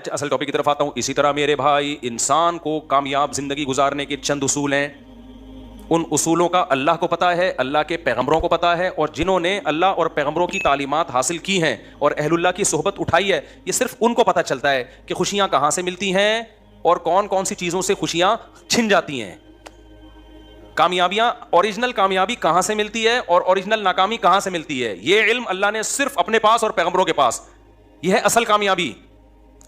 اصل ٹاپک کی طرف آتا ہوں. اسی طرح میرے بھائی انسان کو کامیاب زندگی گزارنے کے چند اصول ہیں. ان اصولوں کا اللہ کو پتہ ہے, اللہ کے پیغمبروں کو پتہ ہے, اور جنہوں نے اللہ اور پیغمبروں کی تعلیمات حاصل کی ہیں اور اہل اللہ کی صحبت اٹھائی ہے, یہ صرف ان کو پتہ چلتا ہے کہ خوشیاں کہاں سے ملتی ہیں اور کون کون سی چیزوں سے خوشیاں چھن جاتی ہیں. کامیابیاں, اوریجنل کامیابی کہاں سے ملتی ہے اور اوریجنل ناکامی کہاں سے ملتی ہے, یہ علم اللہ نے صرف اپنے پاس اور پیغمبروں کے پاس. یہ ہے اصل کامیابی.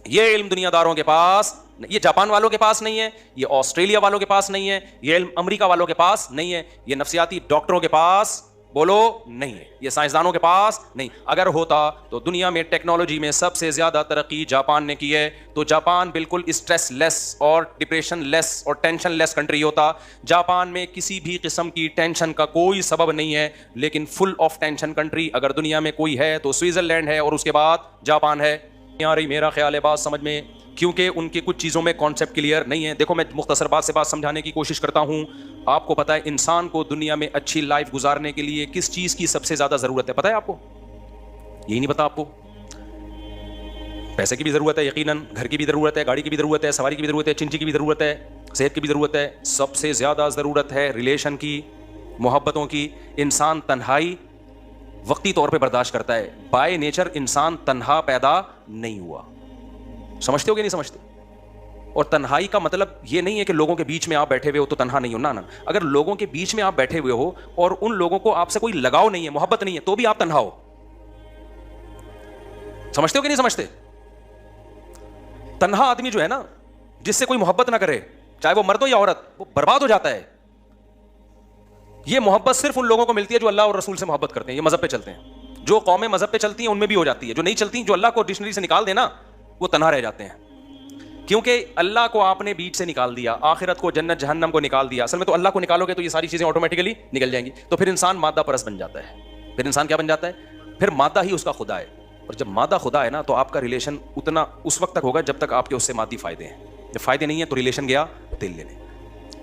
یہ علم دنیا داروں کے پاس, یہ جاپان والوں کے پاس نہیں ہے, یہ آسٹریلیا والوں کے پاس نہیں ہے, یہ علم امریکہ والوں کے پاس نہیں ہے, یہ نفسیاتی ڈاکٹروں کے پاس بولو نہیں ہے, یہ سائنسدانوں کے پاس نہیں. اگر ہوتا تو دنیا میں ٹیکنالوجی میں سب سے زیادہ ترقی جاپان نے کی ہے, تو جاپان بالکل اسٹریس لیس اور ڈپریشن لیس اور ٹینشن لیس کنٹری ہوتا. جاپان میں کسی بھی قسم کی ٹینشن کا کوئی سبب نہیں ہے, لیکن فل آف ٹینشن کنٹری اگر دنیا میں کوئی ہے تو سوئٹزرلینڈ ہے, اور اس کے بعد جاپان ہے. آ رہی میرا خیال ہے بات سمجھ میں, کیونکہ ان کی کچھ چیزوں میں کانسیپٹ کلیئر نہیں ہے. دیکھو میں مختصر بات سے بات سمجھانے کی کوشش کرتا ہوں. آپ کو پتہ ہے انسان کو دنیا میں اچھی لائف گزارنے کے لیے کس چیز کی سب سے زیادہ ضرورت ہے؟ پتہ ہے آپ کو؟ یہی نہیں پتا آپ کو؟ پیسے کی بھی ضرورت ہے یقیناً, گھر کی بھی ضرورت ہے, گاڑی کی بھی ضرورت ہے, سواری کی بھی ضرورت ہے, چنچی کی بھی ضرورت ہے, صحت کی بھی ضرورت ہے. سب سے زیادہ ضرورت ہے ریلیشن کی, محبتوں کی. انسان تنہائی وقتی طور پہ برداشت کرتا ہے. بائی نیچر انسان تنہا پیدا نہیں ہوا. سمجھتے ہو کہ نہیں سمجھتے؟ اور تنہائی کا مطلب یہ نہیں ہے کہ لوگوں کے بیچ میں آپ بیٹھے ہوئے ہو تو تنہا نہیں ہو. نا اگر لوگوں کے بیچ میں آپ بیٹھے ہوئے ہو اور ان لوگوں کو آپ سے کوئی لگاؤ نہیں ہے, محبت نہیں ہے, تو بھی آپ تنہا ہو. سمجھتے ہو کہ نہیں سمجھتے؟ تنہا آدمی جو ہے نا, جس سے کوئی محبت نہ کرے, چاہے وہ مرد ہو یا عورت, وہ برباد ہو جاتا ہے. یہ محبت صرف ان لوگوں کو ملتی ہے جو اللہ اور رسول سے محبت کرتے ہیں, یہ مذہب پہ چلتے ہیں. جو قومیں مذہب پہ چلتی ہیں ان میں بھی ہو جاتی ہے, جو نہیں چلتی, جو اللہ کو ڈکشنری سے نکال دینا, وہ تنہا رہ جاتے ہیں. کیونکہ اللہ کو آپ نے بیچ سے نکال دیا, آخرت کو, جنت جہنم کو نکال دیا. اصل میں تو اللہ کو نکالو گے تو یہ ساری چیزیں آٹومیٹکلی نکل جائیں گی. تو پھر انسان مادہ پرست بن جاتا ہے. پھر انسان کیا بن جاتا ہے؟ پھر مادہ ہی اس کا خدا ہے. اور جب مادہ خدا ہے نا, تو آپ کا ریلیشن اتنا اس وقت تک ہوگا جب تک آپ کے اس سے مادی فائدے ہیں. جب فائدے نہیں ہیں تو ریلیشن گیا دل لینے.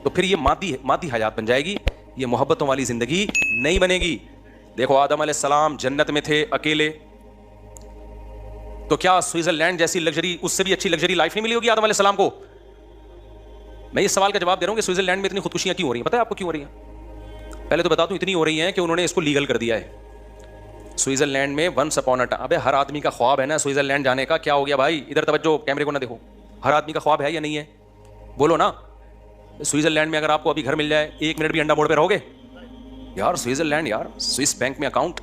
تو پھر یہ مادی حیات بن جائے گی, یہ محبتوں والی زندگی نہیں بنے گی. دیکھو آدم علیہ السلام جنت میں تھے اکیلے, تو کیا سوئٹزرلینڈ جیسی لگژری, اس سے بھی اچھی لگژری لائف نہیں ملی ہوگی آدم علیہ السلام کو؟ میں اس سوال کا جواب دے رہا ہوں کہ سوئٹزرلینڈ میں اتنی خودکشیاں کیوں ہو رہی ہیں؟ پتہ ہے آپ کو کیوں ہو رہی ہیں؟ پہلے تو بتا دوں, اتنی ہو رہی ہیں کہ انہوں نے اس کو لیگل کر دیا ہے. سوئٹزرلینڈ میں ونس اپون اے ٹائم, ابے ہر آدمی کا خواب ہے نا سوئٹزرلینڈ جانے کا. کیا ہو گیا بھائی؟ ادھر توجہ, کیمرے کو نہ دیکھو. ہر آدمی کا خواب ہے یا نہیں ہے؟ بولو نا. سوئٹزرلینڈ میں اگر آپ کو ابھی گھر مل جائے, 1 منٹ بھی انڈا موڑ پہ رہو گے؟ یار سوئٹزرلینڈ, یار سوئس بینک میں اکاؤنٹ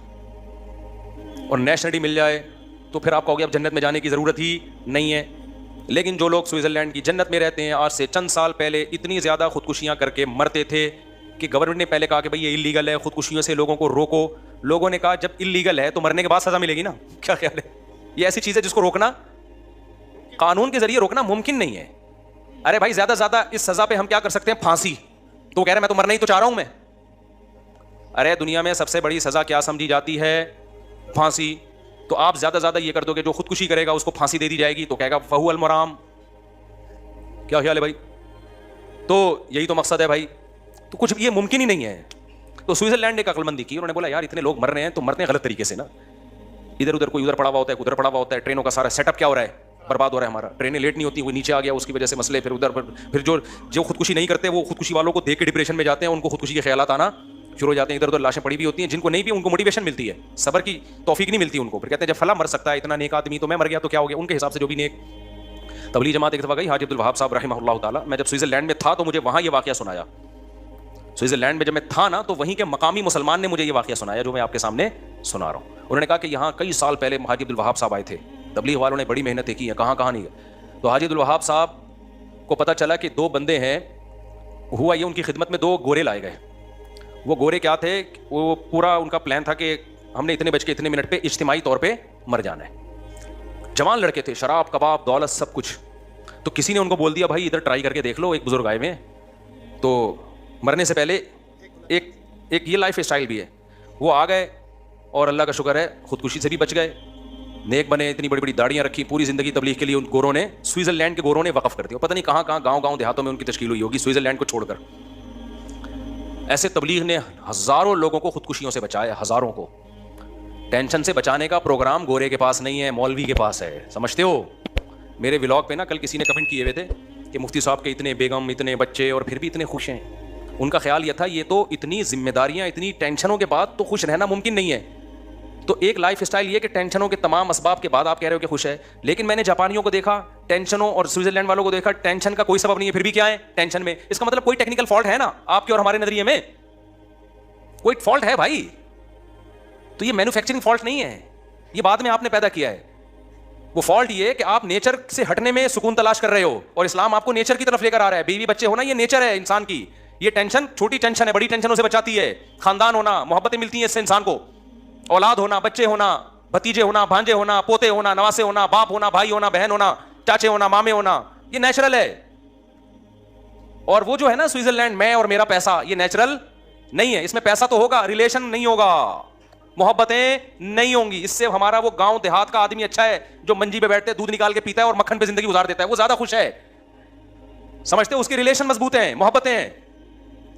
اور نیشنلٹی مل جائے تو پھر آپ کہو گے اب جنت میں جانے کی ضرورت ہی نہیں ہے. لیکن جو لوگ سوئٹزرلینڈ کی جنت میں رہتے ہیں, آج سے چند سال پہلے اتنی زیادہ خودکشیاں کر کے مرتے تھے کہ گورنمنٹ نے پہلے کہا کہ بھائی یہ اللیگل ہے, خودکشیوں سے لوگوں کو روکو. لوگوں نے کہا جب اللیگل ہے تو مرنے کے بعد سزا ملے گی نا. کیا خیال ہے؟ یہ ایسی چیز ہے جس کو روکنا, قانون کے ذریعے روکنا ممکن نہیں ہے. ارے بھائی زیادہ سے زیادہ اس سزا پہ ہم کیا کر سکتے ہیں؟ پھانسی. تو کہہ رہے میں تو مرنا ہی تو چاہ رہا ہوں میں. ارے دنیا میں سب سے بڑی سزا کیا سمجھی جاتی ہے؟ پھانسی. تو آپ زیادہ زیادہ یہ کر دو گے, جو خودکشی کرے گا اس کو پھانسی دے دی جائے گی, تو کہے گا فہو المرام. کیا خیال ہے بھائی؟ تو یہی تو مقصد ہے بھائی. تو کچھ یہ ممکن ہی نہیں ہے. تو سوئٹزرلینڈ نے ایک عقل مندی کی, انہوں نے بولا یار اتنے لوگ مر رہے ہیں تو مرتے ہیں غلط طریقے سے نا. ادھر ادھر کوئی ادھر پڑا ہوا ہوتا ہے, ادھر پڑا ہوا ہوتا ہے, ٹرینوں کا سارا سیٹ اپ کیا ہو رہا ہے؟ برباد ہو رہا ہے ہمارا. ٹرینیں لیٹ نہیں ہوتی, کوئی نیچے آ گیا اس کی وجہ سے مسئلے, پھر ادھر پھر جو خودکشی نہیں کرتے وہ خودکشی والوں کو دیکھ کے ڈپریشن میں جاتے ہیں, ان کو خودکشی کے خیالات آنا شروع ہو جاتے ہیں. ادھر ادھر لاشیں پڑی بھی ہوتی ہیں, جن کو نہیں بھی ان کو موٹیویشن ملتی ہے, صبر کی توفیق نہیں ملتی ان کو. پھر کہتے ہیں جب فلاں مر سکتا ہے اتنا نیک آدمی, تو میں مر گیا تو کیا ہو گیا؟ ان کے حساب سے جو بھی نیک. تبلیغ جماعت ایک دفعہ گئی, حاجی عبدالوہاب صاحب رحمہ اللہ تعالیٰ. میں جب سوئٹزرلینڈ میں تھا تو مجھے وہاں یہ واقعہ سنایا. سوئٹزرلینڈ میں جب میں تھا نا, تو وہیں کے مقامی مسلمان نے مجھے یہ واقعہ سنایا جو میں آپ کے سامنے سنا رہا ہوں. انہوں نے کہا کہ یہاں کئی سال پہلے حاجی عبدالوہاب صاحب آئے تھے, تبلیغ والوں نے بڑی محنتیں کی ہیں, کہاں نہیں ہے. تو حاجی عبدالوہاب صاحب کو پتہ چلا کہ 2 بندے ہیں. ہوا یہ ان کی خدمت میں 2 گورے لائے گئے. وہ گورے کیا تھے, وہ پورا ان کا پلان تھا کہ ہم نے اتنے بج کے اتنے منٹ پہ اجتماعی طور پہ مر جانا ہے. جوان لڑکے تھے, شراب کباب دولت سب کچھ. تو کسی نے ان کو بول دیا بھائی ادھر ٹرائی کر کے دیکھ لو, ایک بزرگ آئے ہوئے ہیں, تو مرنے سے پہلے ایک یہ لائف اسٹائل بھی ہے. وہ آ گئے اور اللہ کا شکر ہے خودکشی سے بھی بچ گئے, نیک بنے, اتنی بڑی بڑی داڑیاں رکھی, پوری زندگی تبلیغ کے لیے ان گوروں نے, سوئٹزرلینڈ کے گوروں نے وقف کر دیا. پتہ نہیں کہاں گاؤں دیہاتوں میں ان کی تشکیل ہوئی ہوگی سوئٹزرلینڈ کو چھوڑ کر. ایسے تبلیغ نے ہزاروں لوگوں کو خودکشیوں سے بچایا, ہزاروں کو. ٹینشن سے بچانے کا پروگرام گورے کے پاس نہیں ہے, مولوی کے پاس ہے. سمجھتے ہو؟ میرے ولاگ پہ نا کل کسی نے کمنٹ کیے ہوئے تھے کہ مفتی صاحب کے اتنے بیگم, اتنے بچے اور پھر بھی اتنے خوش ہیں. ان کا خیال یہ تھا یہ تو اتنی ذمہ داریاں, اتنی ٹینشنوں کے بعد تو خوش رہنا ممکن نہیں ہے. تو ایک لائف اسٹائل یہ کہ ٹینشنوں کے تمام اسباب کے بعد آپ کہہ رہے ہو کہ خوش ہے. لیکن میں نے جاپانیوں کو دیکھا ٹینشنوں, اور سوئٹزرلینڈ والوں کو دیکھا ٹینشن کا کوئی سبب نہیں ہے, پھر بھی کیا ہے ٹینشن میں. اس کا مطلب کوئی ٹیکنیکل فالٹ ہے نا آپ کے اور ہمارے نظریے میں, کوئی فالٹ ہے بھائی. تو یہ مینوفیکچرنگ فالٹ نہیں ہے, یہ بعد میں آپ نے پیدا کیا ہے. وہ فالٹ یہ ہے کہ آپ نیچر سے ہٹنے میں سکون تلاش کر رہے ہو, اور اسلام آپ کو نیچر کی طرف لے کر آ رہا ہے. بیوی بچے ہونا یہ نیچر ہے انسان کی. یہ ٹینشن چھوٹی ٹینشن ہے, بڑی ٹینشنوں سے بچاتی ہے. خاندان ہونا, محبتیں ملتی ہیں اس سے انسان کو, اولاد ہونا, بچے ہونا, بھتیجے ہونا, بھانجے ہونا, پوتے ہونا, نواسے ہونا, باپ ہونا, بھائی ہونا, بہن ہونا, چاچے ہونا, مامے ہونا, یہ نیچرل ہے. اور وہ جو ہے نا سوئٹزرلینڈ میں اور میرا پیسہ, یہ نیچرل نہیں ہے. اس میں پیسہ تو ہوگا, ریلیشن نہیں ہوگا, محبتیں نہیں ہوں گی. اس سے ہمارا وہ گاؤں دیہات کا آدمی اچھا ہے جو منجی پہ بیٹھتے دودھ نکال کے پیتا ہے اور مکھن پہ زندگی گزار دیتا ہے, وہ زیادہ خوش ہے. سمجھتے اس کی ریلیشن مضبوط ہیں, محبتیں ہیں.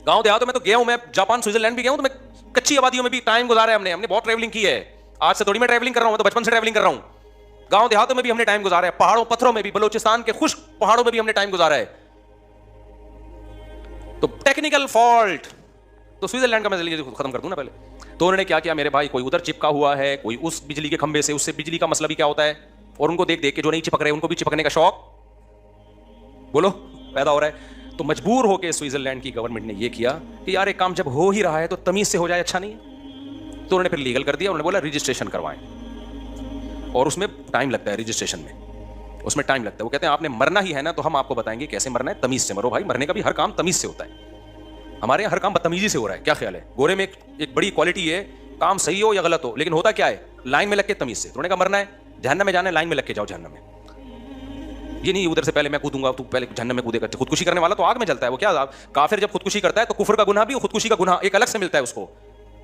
گاؤں دیہاتوں میں تو گیا ہوں, میں جاپان سوئٹزرلینڈ بھی گیا ہوں, تو میں کچی آبادیوں میں بھی ٹائم گزارا ہے. ہم نے بہت ٹریولنگ کی ہے. آج سے تھوڑی میں ٹریولنگ کر رہا ہوں, تو بچپن سے ٹریولنگ کر رہا ہوں. گاؤں دیہاتوں میں بھی ہم نے ٹائم گزارا ہے, پہاڑوں پتھروں میں بھی, بلوچستان کے خشک پہاڑوں میں بھی ہم نے ٹائم گزارا ہے. تو ٹیکنیکل فالٹ تو سوئٹزرلینڈ کا میں ختم کر دوں نا پہلے. تو انہوں نے کیا کیا میرے بھائی, کوئی ادھر چپکا ہوا ہے, کوئی اس بجلی کے کھمبے سے, اس سے بجلی کا مسئلہ بھی کیا ہوتا ہے, اور ان کو دیکھ دیکھ کے جو نہیں چپک رہے ان کو بھی چپکنے کا شوق بولو پیدا ہو رہا ہے. تو مجبور ہو کے سوئٹزرلینڈ کی گورنمنٹ نے یہ کیا کہ یار ایک کام جب ہو ہی رہا ہے تو تمیز سے ہو جائے, اچھا نہیں ہے. تو انہوں نے پھر لیگل کر دیا. انہوں نے بولا رجسٹریشن کروائیں, اور اس میں ٹائم لگتا ہے, رجسٹریشن میں اس میں ٹائم لگتا ہے. وہ کہتے ہیں آپ نے مرنا ہی ہے نا تو ہم آپ کو بتائیں گے کیسے مرنا ہے, تمیز سے مرو. بھائی مرنے کا بھی ہر کام تمیز سے ہوتا ہے. ہمارے یہاں ہر کام بدتمیزی سے ہو رہا ہے. کیا خیال ہے, گورے میں ایک بڑی کوالٹی ہے, کام صحیح ہو یا غلط ہو, لیکن ہوتا کیا ہے, لائن میں لگ کے تمیز سے. انہوں نے کہا مرنا ہے, جہنم میں جانا ہے, لائن میں لگ کے جاؤ جہنم میں. یہ نہیں ادھر سے پہلے میں کودوں گا تو پہلے جہنم میں کودے گا. خودکشی کرنے والا تو آگ میں جلتا ہے. وہ کیا کافر جب خودکشی کرتا ہے تو کفر کا گناہ بھی, خودکشی کا گناہ ایک الگ سے ملتا ہے اس کو.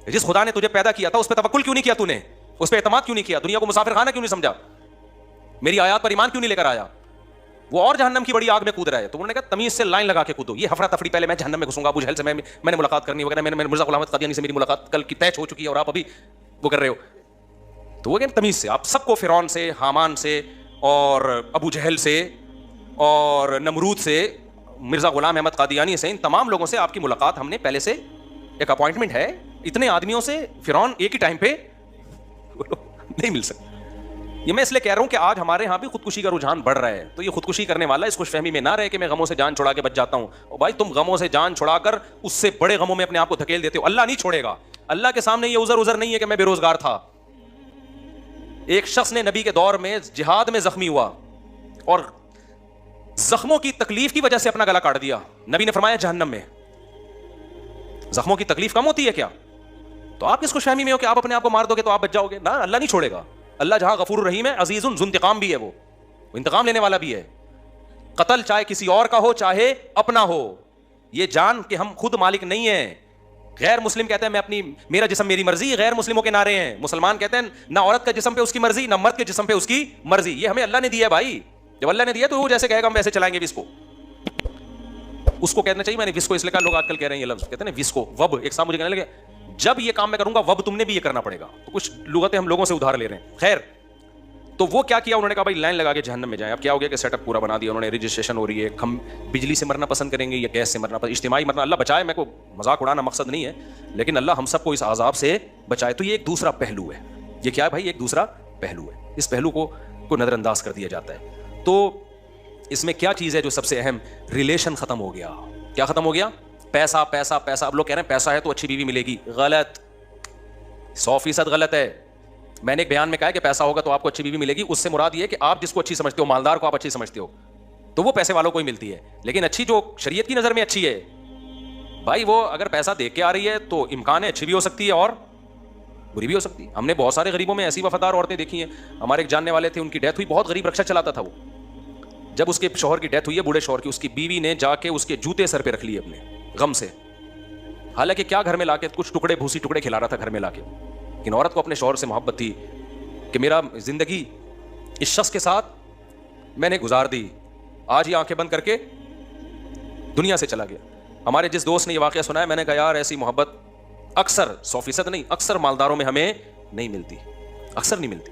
جس خدا نے تجھے پیدا کیا تھا اس پہ توکل کیوں نہیں کیا, تو نے اس پہ اعتماد کیوں نہیں کیا, دنیا کو مسافر خانہ کیوں نہیں سمجھا, میری آیات پر ایمان کیوں نہیں لے کر آیا, وہ اور جہنم کی بڑی آگ میں کود رہا ہے. تو انہوں نے کہا تمیز سے لائن لگا کے کودو. یہ ہفرا تفری, پہلے میں جہنم میں گھسوں گا, ابو جہل سے میں نے ملاقات کرنی وغیرہ, میں نے مرزا غلام احمد قادیانی سے میری ملاقات کل کی طے ہو چکی ہے اور آپ ابھی وہ کر رہے ہو. تو وہ کہتے تمیز سے, آپ سب کو فرعون سے, حامان سے, اور ابو جہل سے, اور نمرود سے, مرزا غلام احمد قادیانی سے, ان تمام لوگوں سے آپ کی ملاقات ہم نے پہلے سے ایک اپوائنٹمنٹ ہے. اتنے آدمیوں سے فرعون ایک ہی ٹائم پہ نہیں مل سکتا. یہ میں اس لیے کہہ رہا ہوں کہ آج ہمارے ہاں بھی خودکشی کا رجحان بڑھ رہا ہے. تو یہ خودکشی کرنے والا اس خوش فہمی میں نہ رہے کہ میں غموں سے جان چھڑا کے بچ جاتا ہوں. اور بھائی تم غموں سے جان چھڑا کر اس سے بڑے غموں میں اپنے آپ کو دھکیل دیتے ہو. اللہ نہیں چھوڑے گا. اللہ کے سامنے یہ عذر نہیں ہے کہ میں بے روزگار تھا. ایک شخص نے نبی کے دور میں جہاد میں زخمی ہوا اور زخموں کی تکلیف کی وجہ سے اپنا گلا کاٹ دیا. نبی نے فرمایا جہنم میں. زخموں کی تکلیف کم ہوتی ہے کیا؟ تو آپ کس خوش فہمی میں ہو کہ آپ اپنے آپ کو مار دو گے تو آپ بچ جاؤ گے؟ نہ, اللہ نہیں چھوڑے گا. اللہ جہاں غفور الرحیم ہے, عزیز ذو انتقام بھی ہے, وہ انتقام لینے والا بھی ہے. قتل چاہے کسی اور کا ہو چاہے اپنا ہو, یہ جان کہ ہم خود مالک نہیں ہیں. غیر مسلم کہتے ہیں میں اپنی, میرا جسم میری مرضی, غیر مسلموں کے نعرے ہیں. مسلمان کہتے ہیں نہ عورت کا جسم پہ اس کی مرضی, نہ مرد کے جسم پہ اس کی مرضی. یہ ہمیں اللہ نے دیا ہے بھائی. جب اللہ نے دیا تو وہ جیسے کہے گا ہم ویسے چلائیں گے. اس کو کہنا چاہیے, میں نے وسکو اس لیے کہا, لوگ آج کل کہہ رہے ہیں یہ لفظ کہتے ہیں وسکو, وب. ایک صاحب مجھے کہنے لگے جب یہ کام میں کروں گا وب تم نے بھی یہ کرنا پڑے گا. تو کچھ لغتیں ہم لوگوں سے ادھار لے رہے ہیں. خیر, تو وہ کیا کیا, انہوں نے کہا بھائی لائن لگا کے جہنم میں جائیں. اب کیا ہو گیا کہ سیٹ اپ پورا بنا دیا انہوں نے, رجسٹریشن ہو رہی ہے. ہم بجلی سے مرنا پسند کریں گے یا گیس سے مرنا پسند, اجتماعی مرنا, اللہ بچائے. میں کو مذاق اڑانا مقصد نہیں ہے, لیکن اللہ ہم سب کو اس عذاب سے بچائے. تو یہ ایک دوسرا پہلو ہے. یہ کیا ہے بھائی, ایک دوسرا پہلو ہے. اس پہلو کو نظر انداز کر دیا جاتا ہے. تو اس میں کیا چیز ہے جو سب سے اہم, ریلیشن ختم ہو گیا. کیا ختم ہو گیا؟ پیسہ پیسہ پیسہ. اب لوگ کہہ رہے ہیں پیسہ ہے تو اچھی بیوی ملے گی. غلط, 100% غلط ہے. میں نے ایک بیان میں کہا ہے کہ پیسہ ہوگا تو آپ کو اچھی بیوی ملے گی. اس سے مراد یہ ہے کہ آپ جس کو اچھی سمجھتے ہو, مالدار کو آپ اچھی سمجھتے ہو, تو وہ پیسے والوں کو ہی ملتی ہے. لیکن اچھی جو شریعت کی نظر میں اچھی ہے بھائی, وہ اگر پیسہ دیکھ کے آ رہی ہے تو امکان ہے اچھی بھی ہو سکتی ہے اور بری بھی ہو سکتی ہے. ہم نے بہت سارے غریبوں میں ایسی وفادار عورتیں دیکھی ہیں. ہمارے ایک جاننے والے تھے, ان کی ڈیتھ ہوئی, بہت غریب رکشا چلاتا تھا وہ. جب اس کے شوہر کی ڈیتھ ہوئی ہے, بوڑھے شوہر کی, اس کی بیوی نے جا کے اس کے جوتے سر پہ رکھ لیے اپنے غم سے. حالانکہ کیا گھر میں لا کے کچھ ٹکڑے بھوسی ٹکڑے کھلا رہا تھا گھر میں لا کے. لیکن عورت کو اپنے شوہر سے محبت تھی کہ میرا زندگی اس شخص کے ساتھ میں نے گزار دی, آج یہ آنکھیں بند کر کے دنیا سے چلا گیا. ہمارے جس دوست نے یہ واقعہ سنا ہے, میں نے کہا یار ایسی محبت اکثر 100% نہیں, اکثر مالداروں میں ہمیں نہیں ملتی, اکثر نہیں ملتی.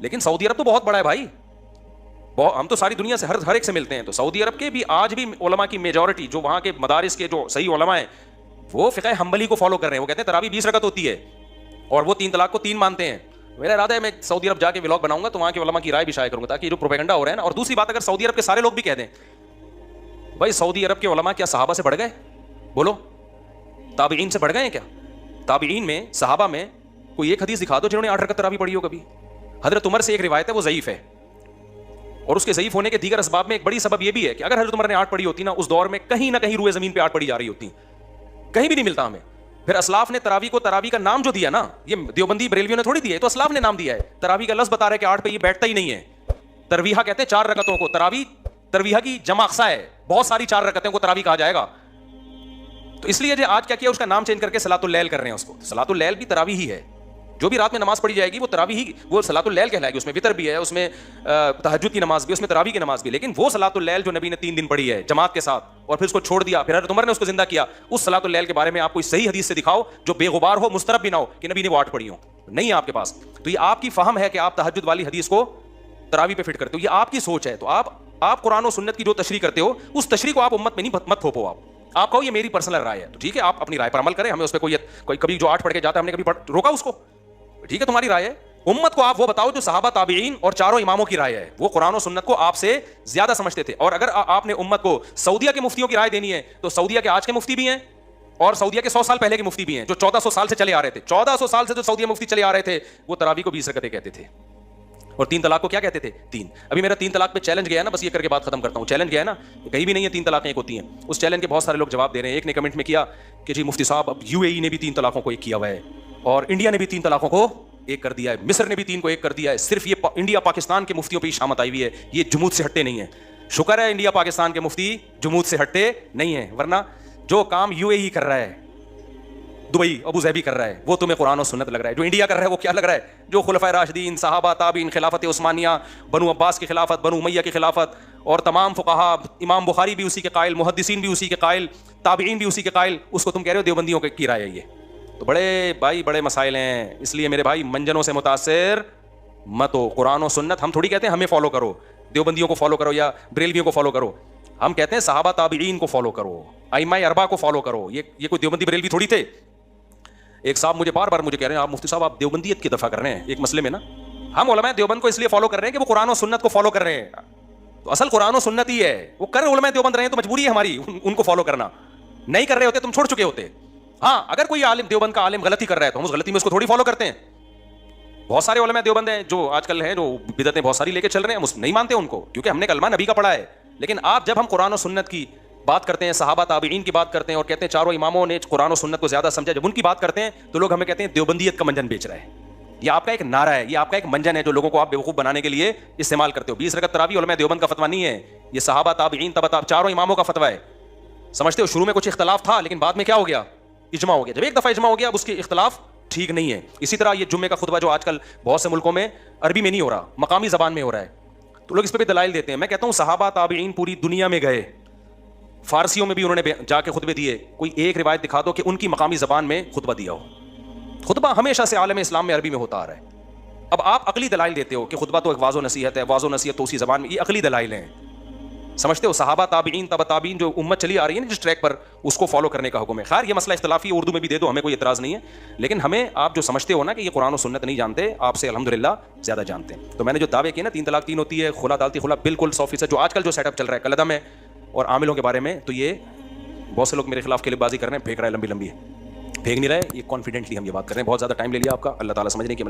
لیکن سعودی عرب تو بہت بڑا ہے بھائی, ہم تو ساری دنیا سے ہر ایک سے ملتے ہیں. تو سعودی عرب کے بھی آج بھی علماء کی میجورٹی, جو وہاں کے مدارس کے جو صحیح علماء ہیں, وہ فقہ حنبلی کو فالو کر رہے ہیں. وہ کہتے ہیں تراویح 20 رکعت ہوتی ہے, اور وہ 3 طلاق کو 3 مانتے ہیں. میرا ارادہ ہے میں سعودی عرب جا کے ولاگ بناؤں گا تو وہاں کے علماء کی رائے بھی شائع کروں گا, تاکہ جو پروپیگنڈا ہو رہا ہے نا. اور دوسری بات, اگر سعودی عرب کے سارے لوگ بھی کہہ دیں بھائی سعودی عرب کے علماء کیا صحابہ سے بڑھ گئے؟ بولو, تابعین سے بڑھ گئے ہیں کیا؟ تابعین میں, صحابہ میں کوئی ایک حدیث دکھا دو جنہوں نے 8 رکعت تراویح پڑھی ہو کبھی. حضرت عمر سے ایک روایت ہے, وہ ضعیف ہے, اور اس کے ضعیف ہونے کے دیگر اسباب میں ایک بڑی سبب یہ بھی ہے کہ اگر حضرت عمر نے 8 پڑھی ہوتی نا, اس دور میں کہیں نہ کہیں روئے زمین پہ 8 پڑھی جا رہی ہوتی, کہیں بھی نہیں ملتا ہمیں. پھر اسلاف نے تراویح کو تراویح کا نام جو دیا نا, یہ دیوبندی بریلویوں نے تھوڑی دیا ہے, تو اسلاف نے نام دیا ہے. تراویح کا لفظ بتا رہا ہے کہ 8 پہ یہ بیٹھتا ہی نہیں ہے. ترویحہ کہتے ہیں 4 رکعتوں کو. ترویحہ کی جمع اقصا ہے, بہت ساری 4 رکعتوں کو تراویح کہا جائے گا. تو اس لیے جو آج کیا کیا, اس کا نام چینج کر کے صلاۃ اللیل کر رہے ہیں اس کو. صلاۃ اللیل بھی تراویح ہی ہے, جو بھی رات میں نماز پڑھی جائے گی وہ تراویح ہی, وہ صلاۃ اللیل کہلائے گی. اس میں وتر بھی ہے, اس میں تہجد کی نماز بھی, اس میں تراویح کی نماز بھی. لیکن وہ صلاۃ اللیل جو نبی نے 3 دن پڑھی ہے جماعت کے ساتھ, اور پھر اس کو چھوڑ دیا, پھر حضرت عمر نے اس کو زندہ کیا, اس صلاۃ اللیل کے بارے میں آپ کوئی صحیح حدیث سے دکھاؤ جو بے غبار ہو, مسترب بھی نہ ہو کہ نبی نے وہ 8 پڑھی ہو. نہیں ہے آپ کے پاس. تو یہ آپ کی فہم ہے کہ آپ تہجد والی حدیث کو تراویح پہ فٹ کرتے ہو, یہ آپ کی سوچ ہے. تو آپ قرآن و سنت کی جو تشریح کرتے ہو, اس تشریح کو آپ امت میں نہیں مت تھوپو. آپ کہو یہ میری پرسنل رائے ہے, تو ٹھیک ہے, آپ اپنی رائے پر عمل کریں. ہمیں اس پہ کوئی کبھی جو 8 پڑھ کے جاتا ہے ہم نے کبھی روکا اس کو, ٹھیک ہے, تمہاری رائے ہے. امت کو آپ وہ بتاؤ جو صحابہ, تابعین اور چاروں اماموں کی رائے ہے. وہ قرآن و سنت کو آپ سے زیادہ سمجھتے تھے. اور اگر آپ نے امت کو سعودیہ کے مفتیوں کی رائے دینی ہے, تو سعودیہ کے آج کے مفتی بھی ہیں, اور سعودیہ کے 100 سال پہلے کے مفتی بھی ہیں, جو 1400 سال سے چلے آ رہے تھے. 1400 سال سے جو سعودیہ مفتی چلے آ رہے تھے, وہ تراویح کو 20 رکعتیں کہتے تھے, اور 3 طلاق کو کیا کہتے تھے؟ 3. ابھی میرا 3 طلاق پہ چیلنج گیا نا, بس یہ کر کے بات ختم کرتا ہوں. چیلنج گیا نا, کہیں بھی نہیں ہے 3 طلاقیں ایک ہوتی ہیں. اس چیلنج کے بہت سارے لوگ جواب دے رہے ہیں. ایک نے کمنٹ میں کیا کہ جی مفتی صاحب, اب UAE نے بھی 3 طلاقوں کو ایک کیا ہوا ہے, اور انڈیا نے بھی 3 طلاقوں کو ایک کر دیا ہے, مصر نے بھی 3 کو ایک کر دیا ہے. صرف یہ انڈیا پاکستان کے مفتیوں پہ ہی شامت آئی ہوئی ہے, یہ جمود سے ہٹتے نہیں ہیں. شکر ہے انڈیا پاکستان کے مفتی جمود سے ہٹتے نہیں ہیں, ورنہ جو کام UAE کر رہا ہے, دبئی ابو ظہبی کر رہا ہے, وہ تمہیں قرآن و سنت لگ رہا ہے. جو انڈیا کر رہا ہے وہ کیا لگ رہا ہے؟ جو خلفائے راشدین, صحابہ, تابعین, خلافت عثمانیہ, بنو عباس کی خلافت, بنو امیہ کی خلافت, اور تمام فقہا, امام بخاری بھی اسی کے قائل, محدثین بھی اسی کے قائل, تابعین بھی اسی کے قائل, اس کو تم کہہ رہے ہو دیوبندیوں کی رائے ہے یہ. تو بڑے مسائل ہیں. اس لیے میرے بھائی منجنوں سے متاثر مت ہو. قرآن و سنت ہم تھوڑی کہتے ہیں ہمیں فالو کرو, دیوبندیوں کو فالو کرو یا بریلویوں کو فالو کرو. ہم کہتے ہیں صحابہ تابعین کو فالو کرو, ائمہ اربعہ کو فالو کرو. یہ کوئی دیوبندی بریلوی تھوڑی تھے. ایک صاحب مجھے بار بار کہہ رہے ہیں آپ مفتی صاحب آپ دیوبندیت کی دفعہ کر رہے ہیں ایک مسئلے میں نا. ہم علماء دیوبند کو اس لیے فالو کر رہے ہیں کہ وہ قرآن و سنت کو فالو کر رہے ہیں. تو اصل قرآن و سنت ہی ہے, وہ کر علماء دیوبند رہے ہیں تو مجبوری ہے ہماری ان کو فالو کرنا. نہیں کر رہے ہوتے تم چھوڑ چکے ہوتے. ہاں اگر کوئی عالم دیوبند کا عالم غلطی کر رہا ہے تو ہم اس غلطی میں اس کو تھوڑی فالو کرتے ہیں. بہت سارے علماء دیوبند ہیں جو آج کل ہیں, جو بدعتیں بہت ساری لے کے چل رہے ہیں, ہم نہیں مانتے ان کو, کیونکہ ہم نے کلمہ نبی کا پڑھا ہے. لیکن آپ جب ہم قرآن و سنت کی بات کرتے ہیں, صحابہ تابعین کی بات کرتے ہیں, اور کہتے ہیں چاروں اماموں نے قرآن و سنت کو زیادہ سمجھا, جب ان کی بات کرتے ہیں تو لوگ ہمیں کہتے ہیں دیوبندیت کا منجن بیچ رہا ہے. یہ آپ کا ایک نعرہ ہے, یہ آپ کا ایک منجن ہے جو لوگوں کو آپ بیوقوف بنانے کے لیے استعمال کرتے ہو. 20 رکعت تراویح علماء دیوبند کا فتویٰ نہیں ہے, یہ صحابہ تابعین چاروں اماموں کا فتویٰ ہے. سمجھتے ہو شروع میں کچھ اختلاف تھا, لیکن بعد میں کیا ہو گیا؟ اجماع ہو گیا. جب ایک دفعہ اجماع ہو گیا اب اس کے اختلاف ٹھیک نہیں ہے. اسی طرح یہ جمعے کا خطبہ جو آج کل بہت سے ملکوں میں عربی میں نہیں ہو رہا, مقامی زبان میں ہو رہا ہے, تو لوگ اس پہ بھی دلائل دیتے ہیں. میں کہتا ہوں صحابہ تابعین پوری دنیا میں گئے, فارسیوں میں بھی انہوں نے جا کے خطبے دیے. کوئی ایک روایت دکھا دو کہ ان کی مقامی زبان میں خطبہ دیا ہو. خطبہ ہمیشہ سے عالم اسلام میں عربی میں ہوتا آ رہا ہے. اب آپ عقلی دلائل دیتے ہو کہ خطبہ تو ایک واضح نصیحت ہے, واضح نصیحت تو اسی زبان میں, یہ عقلی دلائل ہیں. سمجھتے ہو صحابہ تابعین تبع تابعین جو امت چلی آ رہی ہے نا جس ٹریک پر, اس کو فالو کرنے کا حکم ہے. خیر یہ مسئلہ اختلافی ہے, اردو میں بھی دے دو, ہمیں کوئی اعتراض نہیں ہے. لیکن ہمیں آپ جو سمجھتے ہو نا کہ یہ قرآن و سنت نہیں جانتے, آپ سے الحمدللہ زیادہ جانتے ہیں. تو میں نے جو دعوے کیے نا 3 طلاق 3 ہوتی ہے, خلا دالتی خلا, بالکل 100%. جو آج کل جو سیٹ اپ چل رہا ہے کلدہ میں اور عاملوں کے بارے میں, تو یہ بہت سے لوگ میرے خلاف کلے بازی کر رہے ہیں, پھینک رہا ہے لمبی, پھینک نہیں رہے. یہ کانفیڈنٹلی ہم یہ بات کر رہے ہیں. بہت زیادہ ٹائم لے لیا آپ کا, اللہ تعالیٰ سمجھنے کی